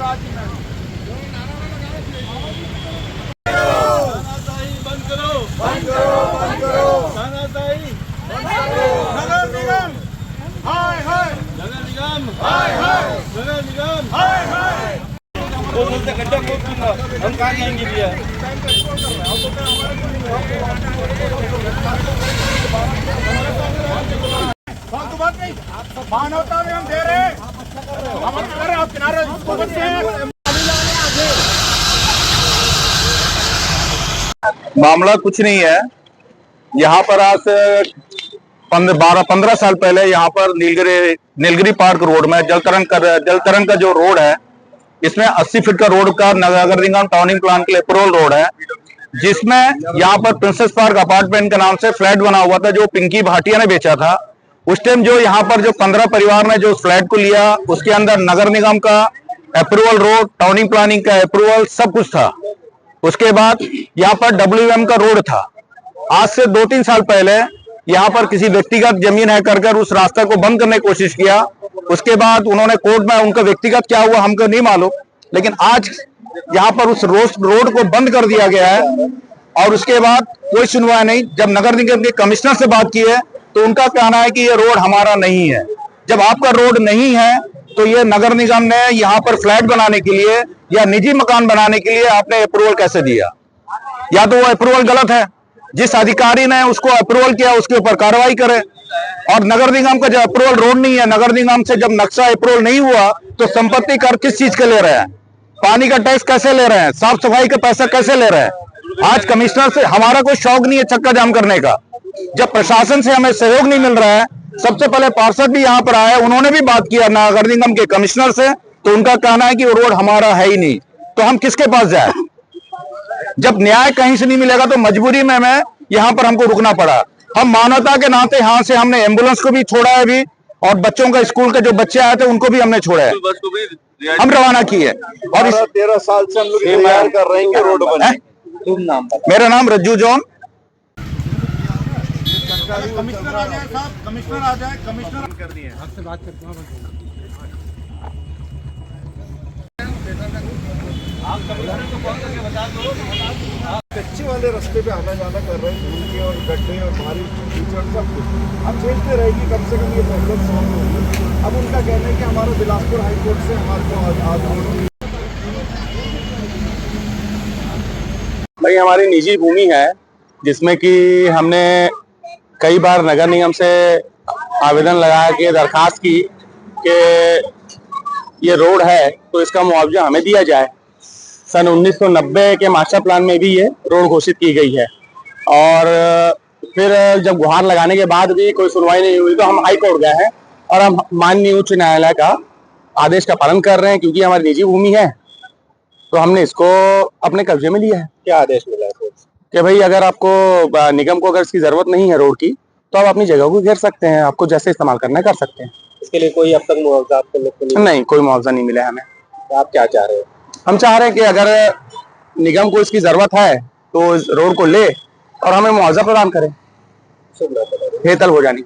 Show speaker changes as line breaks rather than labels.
बंद करो, बंद करो, बंद करो। तानाशाही नगर निगम, हाय हाय नगर निगम, हाय हाय नगर निगम, हाय हाय। वो बोलते गड्ढा खोद दूंगा, हम कहाँ जाएंगे भैया? फालतू बात नहीं, मानवता में हम दे रहे हैं, हम कर रहे हैं, आप किनारे
मामला कुछ नहीं है। यहाँ पर आज से 15 साल पहले यहाँ पर नीलगिरी पार्क रोड में जलतरंग का जो रोड है, इसमें 80 फीट का रोड का नगर निगम टाउनिंग प्लान के लिए अप्रूवल रोड है, जिसमें यहाँ पर प्रिंसेस पार्क अपार्टमेंट के नाम से फ्लैट बना हुआ था जो पिंकी भाटिया ने बेचा था। उस टाइम जो यहाँ पर जो 15 परिवार ने जो फ्लैट को लिया, उसके अंदर नगर निगम का अप्रूवल रोड, टाउनिंग प्लानिंग का अप्रूवल सब कुछ था। उसके बाद यहाँ पर WM का रोड था। आज से 2-3 साल पहले यहाँ पर किसी व्यक्तिगत जमीन है कर उस रास्ते को बंद करने की कोशिश किया। उसके बाद उन्होंने कोर्ट में, उनका व्यक्तिगत क्या हुआ हमको नहीं मालूम, लेकिन आज यहाँ पर उस रोड को बंद कर दिया गया है और उसके बाद कोई सुनवाई नहीं। जब नगर निगम के कमिश्नर से बात की है तो उनका कहना है कि ये रोड हमारा नहीं है। जब आपका रोड नहीं है तो ये नगर निगम ने यहाँ पर फ्लैट बनाने के लिए या निजी मकान बनाने के लिए आपने अप्रूवल कैसे दिया? या तो वो अप्रूवल गलत है, जिस अधिकारी ने उसको अप्रूवल किया उसके ऊपर कार्रवाई करे। और नगर निगम का जब अप्रूवल रोड नहीं है, नगर निगम से जब नक्शा अप्रूवल नहीं हुआ तो संपत्ति कर किस चीज के ले रहे हैं? पानी का टैक्स कैसे ले रहे हैं? साफ सफाई का पैसा कैसे ले रहे हैं? आज कमिश्नर से हमारा कोई शौक नहीं है चक्का जाम करने का। जब प्रशासन से हमें सहयोग नहीं मिल रहा है, सबसे पहले पार्षद भी यहाँ पर आए, उन्होंने भी बात किया नगर निगम के कमिश्नर से, तो उनका कहना है कि वो रोड हमारा है ही नहीं। तो हम किसके पास जाए? जब न्याय कहीं से नहीं मिलेगा तो मजबूरी में हमें यहाँ पर हमको रुकना पड़ा। हम मानवता के नाते यहाँ से हमने एम्बुलेंस को भी छोड़ा है अभी, और बच्चों का स्कूल के जो बच्चे आए थे उनको भी हमने छोड़ा है, हम रवाना किए। और
13 साल से हम लोग इंतजार कर रहे हैं रोड बने।
मेरा नाम रज्जू जॉन।
कमिश्नर आ जाए साहब, कमिश्नर आ जाए, कमिश्नर कर दिए। आपसे बात करते हैं। आप कमिश्नर को कॉल करके बता दो। कच्चे वाले रास्ते पे आना जाना कर रहे हैं, धूल के और गड्ढे और भारी कीचड़ सब कुछ। अब चेंजते रहेगी, कम से कम ये प्रॉब्लम सॉल्व होगी। अब उनका कहना है कि हमारा बिलासपुर हाई कोर्ट से हमारे को
भाई हमारी निजी भूमि है, जिसमें कि हमने कई बार नगर निगम से आवेदन लगा के दरखास्त की कि ये रोड है तो इसका मुआवजा हमें दिया जाए। सन 1990 के मास्टर प्लान में भी ये रोड घोषित की गई है, और फिर जब गुहार लगाने के बाद भी कोई सुनवाई नहीं हुई तो हम हाई कोर्ट गए हैं और हम माननीय उच्च न्यायालय का आदेश का पालन कर रहे हैं, क्योंकि हमारी निजी भूमि है तो हमने इसको अपने कब्जे में लिया है।
क्या आदेश मिला है
कि भाई अगर आपको निगम को अगर इसकी जरूरत नहीं है रोड की, तो आप अपनी जगह को घेर सकते हैं, आपको जैसे इस्तेमाल करना है कर सकते हैं।
इसके लिए कोई अब तक मुआवजा आपको लोग को
नहीं, कोई मुआवजा नहीं मिला हमें।
तो आप क्या चाह रहे हो?
हम चाह रहे हैं कि अगर निगम को इसकी जरूरत है तो इस रोड को ले और हमें मुआवजा प्रदान करें।
शुभ
हेतल हो जानी।